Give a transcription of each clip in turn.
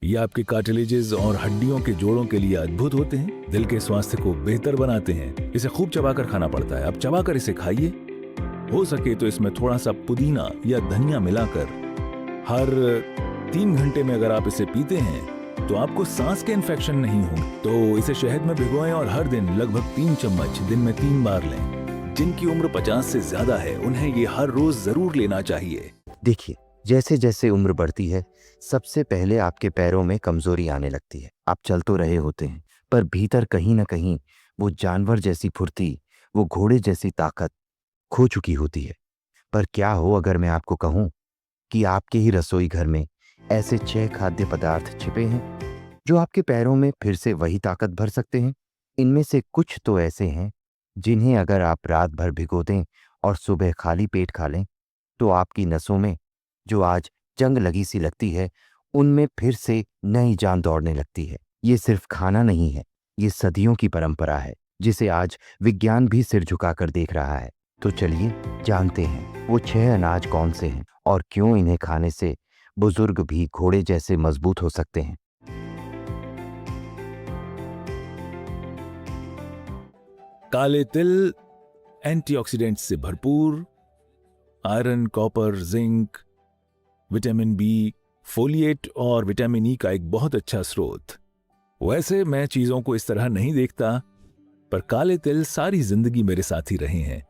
ये आपके कार्टिलेजेस और हड्डियों के जोड़ों के लिए अद्भुत होते हैं, दिल के स्वास्थ्य को बेहतर बनाते हैं। इसे खूब चबाकर खाना पड़ता है, अब चबाकर इसे खाइए। हो सके तो इसमें थोड़ा सा पुदीना या धनिया मिलाकर हर 3 घंटे में अगर आप इसे पीते हैं तो आपको सांस के इन्फेक्शन नहीं होंगे। तो इसे शहद में भिगोएं और हर दिन लगभग 3 चम्मच दिन में 3 बार लें। जिनकी उम्र 50 से ज्यादा है उन्हें ये हर रोज जरूर लेना चाहिए। देखिए, जैसे जैसे उम्र बढ़ती है, सबसे पहले आपके पैरों में कमजोरी आने लगती है। आप चल तो रहे होते हैं, पर भीतर कहीं ना कहीं वो जानवर जैसी फुर्ती, वो घोड़े जैसी ताकत खो चुकी होती है। पर क्या हो अगर मैं आपको कहूं कि आपके ही रसोई घर में ऐसे 6 खाद्य पदार्थ छिपे हैं जो आपके पैरों में फिर से वही ताकत भर सकते हैं। इनमें से कुछ तो ऐसे हैं जिन्हें अगर आप रात भर भिगो दें और सुबह खाली पेट खा लें तो आपकी नसों में जो आज जंग लगी सी लगती है, उनमें फिर से नई जान दौड़ने लगती है। ये सिर्फ खाना नहीं है, ये सदियों की परंपरा है जिसे आज विज्ञान भी सिर झुकाकर देख रहा है। तो चलिए जानते हैं वो 6 अनाज कौन से हैं और क्यों इन्हें खाने से बुजुर्ग भी घोड़े जैसे मजबूत हो सकते हैं। काले तिल एंटीऑक्सीडेंट्स से भरपूर, iron, copper, zinc, vitamin B, folate और विटामिन ई का एक बहुत अच्छा स्रोत। वैसे मैं चीजों को इस तरह नहीं देखता, पर काले तिल सारी जिंदगी मेरे साथ ही रहे हैं।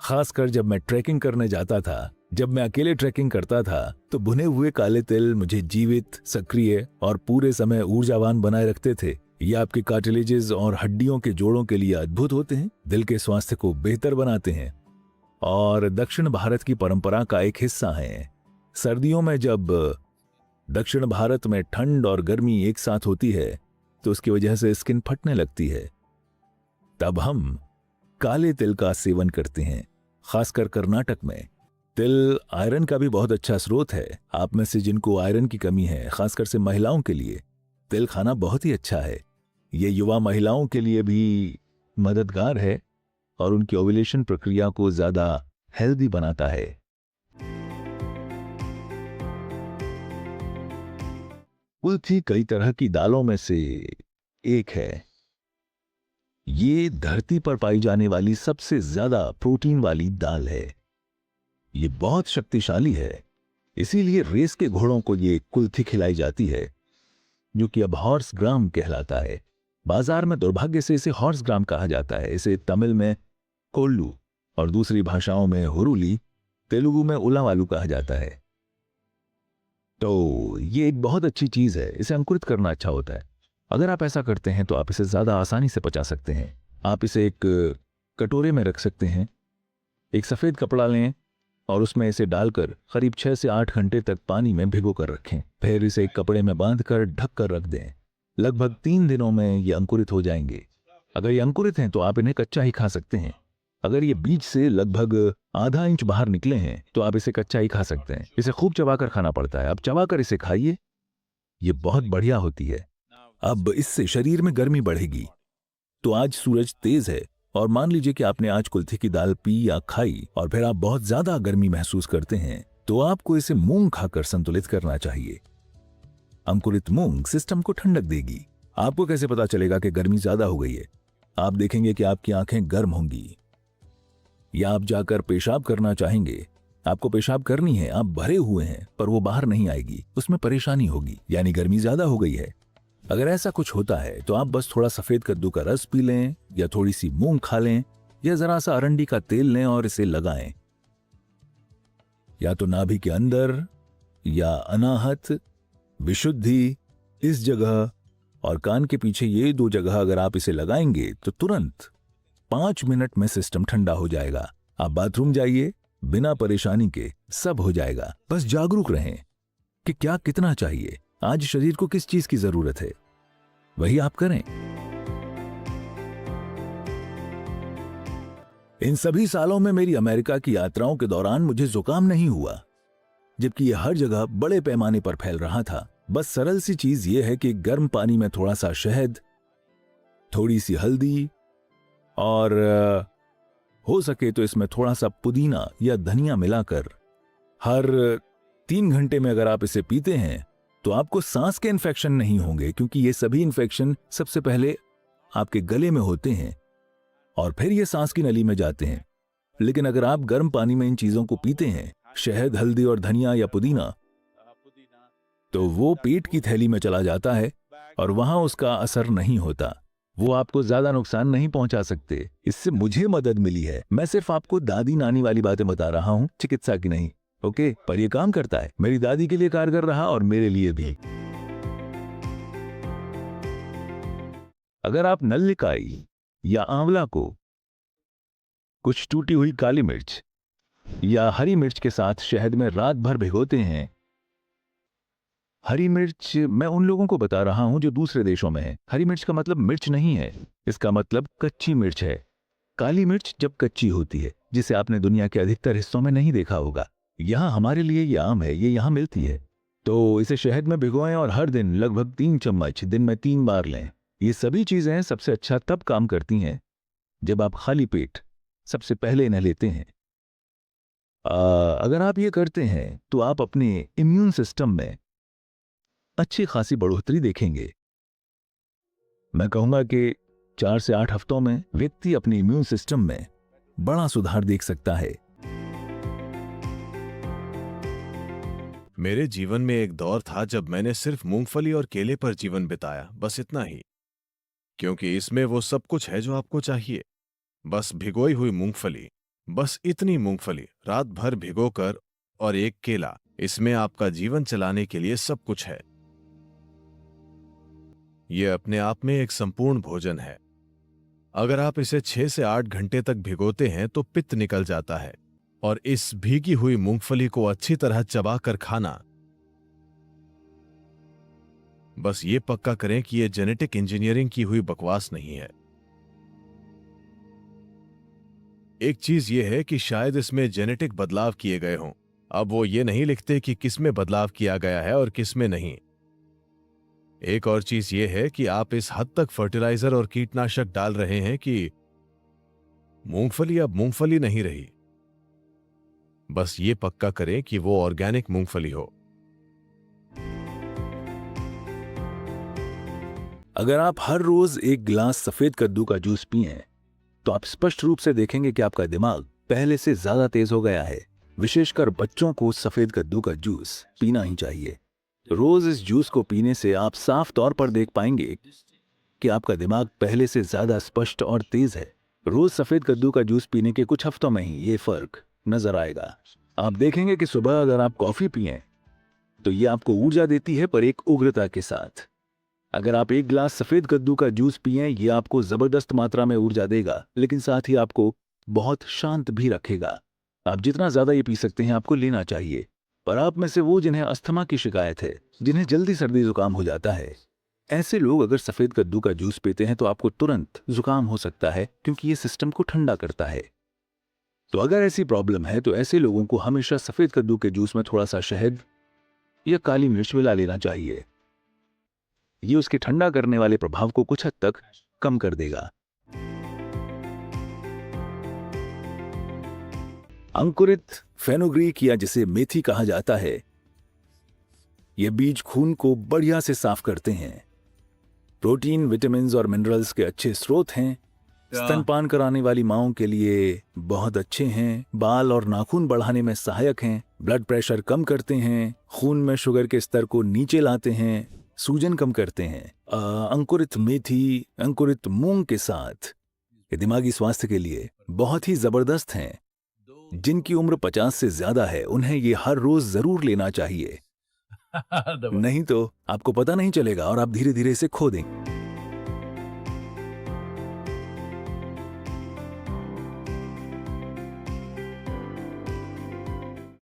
खासकर जब मैं ट्रैकिंग करने जाता था, जब मैं अकेले ट्रैकिंग करता था, तो भुने हुए काले तिल मुझे जीवित, सक्रिय और पूरे समय ऊर्जावान बनाए रखते थे। ये आपके कार्टिलेजेस और हड्डियों के जोड़ों के लिए अद्भुत होते हैं, दिल के स्वास्थ्य को बेहतर बनाते हैं और दक्षिण भारत की परंपरा का एक हिस्सा हैं। सर्दियों में जब दक्षिण भारत में ठंड और गर्मी एक साथ होती है तो उसकी वजह से स्किन फटने लगती है, तब हम काले तिल का सेवन करते हैं। खासकर कर्नाटक में तिल आयरन का भी बहुत अच्छा स्रोत है। आप में से जिनको आयरन की कमी है, खासकर से महिलाओं के लिए तिल खाना बहुत ही अच्छा है। ये युवा महिलाओं के लिए भी मददगार है और उनकी ओव्यूलेशन प्रक्रिया को ज्यादा हेल्दी बनाता है। कुल्थी कई तरह की दालों में से एक है। ये धरती पर पाई जाने वाली सबसे ज्यादा प्रोटीन वाली दाल है। ये बहुत शक्तिशाली है, इसीलिए रेस के घोड़ों को ये कुल्थी खिलाई जाती है, जो कि अब हॉर्स ग्राम कहलाता है। बाजार में दुर्भाग्य से इसे हॉर्स ग्राम कहा जाता है। इसे तमिल में कोल्लू और दूसरी भाषाओं में हुरुली, तेलुगु में उलावालू कहा जाता है। तो ये एक बहुत अच्छी चीज है, इसे अंकुरित करना अच्छा होता है। अगर आप ऐसा करते हैं तो आप इसे ज्यादा आसानी से पचा सकते हैं। आप इसे एक कटोरे में रख सकते हैं, एक सफेद कपड़ा लें और उसमें इसे डालकर करीब 6 से 8 घंटे तक पानी में भिगो कर रखें। फिर इसे एक कपड़े में बांधकर ढक कर रख दें। लगभग 3 दिनों में ये अंकुरित हो जाएंगे। अगर ये अंकुरित हैं तो आप इन्हें कच्चा ही खा सकते हैं। अगर ये बीज से लगभग आधा इंच बाहर निकले हैं तो आप इसे कच्चा ही खा सकते हैं। इसे खूब चबाकर खाना पड़ता है, अब चबाकर इसे खाइए, ये बहुत बढ़िया होती है। अब इससे शरीर में गर्मी बढ़ेगी। तो आज सूरज तेज है और मान लीजिए कि आपने आज कुल्थी की दाल पी या खाई और फिर आप बहुत ज्यादा गर्मी महसूस करते हैं, तो आपको इसे मूंग खाकर संतुलित करना चाहिए। अंकुरित मूंग सिस्टम को ठंडक देगी। आपको कैसे पता चलेगा कि गर्मी ज्यादा हो गई है? आप देखेंगे कि आपकी आंखें गर्म होंगी या आप जाकर पेशाब करना चाहेंगे। आपको पेशाब करनी है, आप भरे हुए हैं पर वो बाहर नहीं आएगी, उसमें परेशानी होगी, यानी गर्मी ज्यादा हो गई है। अगर ऐसा कुछ होता है तो आप बस थोड़ा सफेद कद्दू का रस पी लें या थोड़ी सी मूंग खा लें या जरा सा अरंडी का तेल लें और इसे लगाएं, या तो नाभि के अंदर या अनाहत, विशुद्धि, इस जगह और कान के पीछे, ये 2 जगह अगर आप इसे लगाएंगे तो तुरंत 5 मिनट में सिस्टम ठंडा हो जाएगा। आप बाथरूम जाइए, बिना परेशानी के सब हो जाएगा। बस जागरूक रहें कि क्या कितना चाहिए, आज शरीर को किस चीज की जरूरत है, वही आप करें। इन सभी सालों में मेरी अमेरिका की यात्राओं के दौरान मुझे जुकाम नहीं हुआ, जबकि यह हर जगह बड़े पैमाने पर फैल रहा था। बस सरल सी चीज यह है कि गर्म पानी में थोड़ा सा शहद, थोड़ी सी हल्दी और हो सके तो इसमें थोड़ा सा पुदीना या धनिया मिलाकर हर 3 घंटे में अगर आप इसे पीते हैं तो आपको सांस के इन्फेक्शन नहीं होंगे, क्योंकि ये सभी इन्फेक्शन सबसे पहले आपके गले में होते हैं और फिर ये सांस की नली में जाते हैं। लेकिन अगर आप गर्म पानी में इन चीजों को पीते हैं, शहद, हल्दी और धनिया या पुदीना, तो वो पेट की थैली में चला जाता है और वहां उसका असर नहीं होता। वो आपको ज्यादा नुकसान नहीं पहुंचा सकते। इससे मुझे मदद मिली है। मैं सिर्फ आपको दादी नानी वाली बातें बता रहा हूं, चिकित्सा की नहीं। ओके, पर ये काम करता है। मेरी दादी के लिए कारगर रहा और मेरे लिए भी। अगर आप नल्लिकाई या आंवला को कुछ टूटी हुई काली मिर्च या हरी मिर्च के साथ शहद में रात भर भिगोते हैं, हरी मिर्च मैं उन लोगों को बता रहा हूं जो दूसरे देशों में हैं। हरी मिर्च का मतलब मिर्च नहीं है, इसका मतलब कच्ची मिर्च है। काली मिर्च जब कच्ची होती है, जिसे आपने दुनिया के अधिकतर हिस्सों में नहीं देखा होगा। यहां हमारे लिए ये आम है, ये यहां मिलती है। तो इसे शहद में भिगोएं और हर दिन लगभग 3 चम्मच दिन में 3 बार लें। ये सभी चीजें सबसे अच्छा तब काम करती हैं जब आप खाली पेट सबसे पहले इन्हें लेते हैं। अगर आप ये करते हैं तो आप अपने इम्यून सिस्टम में अच्छी खासी बढ़ोतरी देखेंगे। मैं कहूंगा कि 4 से 8 हफ्तों में व्यक्ति अपने इम्यून सिस्टम में बड़ा सुधार देख सकता है। मेरे जीवन में एक दौर था जब मैंने सिर्फ मूंगफली और केले पर जीवन बिताया, बस इतना ही। क्योंकि इसमें वो सब कुछ है जो आपको चाहिए। बस भिगोई हुई मूंगफली, बस इतनी मूंगफली रात भर भिगोकर और एक केला, इसमें आपका जीवन चलाने के लिए सब कुछ है। यह अपने आप में एक संपूर्ण भोजन है। अगर आप इसे 6 से 8 घंटे तक भिगोते हैं तो पित्त निकल जाता है, और इस भीगी हुई मूंगफली को अच्छी तरह चबाकर खाना। बस ये पक्का करें कि यह जेनेटिक इंजीनियरिंग की हुई बकवास नहीं है। एक चीज यह है कि शायद इसमें जेनेटिक बदलाव किए गए हों। अब वो ये नहीं लिखते कि किसमें बदलाव किया गया है और किसमें नहीं। एक और चीज यह है कि आप इस हद तक फर्टिलाइजर और कीटनाशक डाल रहे हैं कि मूंगफली अब मूंगफली नहीं रही। बस ये पक्का करें कि वो ऑर्गेनिक मूंगफली हो। अगर आप हर रोज एक गिलास सफेद कद्दू का जूस पिएं, तो आप स्पष्ट रूप से देखेंगे कि आपका दिमाग पहले से ज्यादा तेज हो गया है। विशेषकर बच्चों को सफेद कद्दू का जूस पीना ही चाहिए। रोज इस जूस को पीने से आप साफ तौर पर देख पाएंगे कि आपका दिमाग पहले से ज्यादा स्पष्ट और तेज है। रोज सफेद कद्दू का जूस पीने के कुछ हफ्तों में ही ये फर्क नजर आएगा। आप देखेंगे कि सुबह अगर आप कॉफी पिएं तो ये आपको ऊर्जा देती है, पर एक उग्रता के साथ। अगर आप एक गिलास सफेद कद्दू का जूस पिएं, ये आपको जबरदस्त मात्रा में ऊर्जा देगा, लेकिन साथ ही आपको बहुत शांत भी रखेगा। आप जितना ज्यादा ये पी सकते हैं आपको लेना चाहिए। पर आप में से वो जिन्हें अस्थमा की शिकायत है, जिन्हें जल्दी सर्दी जुकाम हो जाता है, ऐसे लोग अगर सफेद कद्दू का जूस पीते हैं तो आपको तुरंत जुकाम हो सकता है, क्योंकि ये सिस्टम को ठंडा करता है। तो अगर ऐसी प्रॉब्लम है तो ऐसे लोगों को हमेशा सफेद कद्दू के जूस में थोड़ा सा शहद या काली मिर्च मिला लेना चाहिए। ये उसके ठंडा करने वाले प्रभाव को कुछ हद तक कम कर देगा। अंकुरित फेनुग्रीक या जिसे मेथी कहा जाता है, ये बीज खून को बढ़िया से साफ करते हैं। प्रोटीन, विटामिन और मिनरल्स के अच्छे स्रोत हैं। स्तनपान कराने वाली माओं के लिए बहुत अच्छे हैं। बाल और नाखून बढ़ाने में सहायक हैं। ब्लड प्रेशर कम करते हैं। खून में शुगर के स्तर को नीचे लाते हैं। सूजन कम करते हैं। अंकुरित मेथी, अंकुरित मूंग के साथ ये दिमागी स्वास्थ्य के लिए बहुत ही जबरदस्त हैं। जिनकी उम्र 50 से ज्यादा है उन्हें ये हर रोज जरूर लेना चाहिए। नहीं तो आपको पता नहीं चलेगा और आप धीरे धीरे इसे खो देंगे।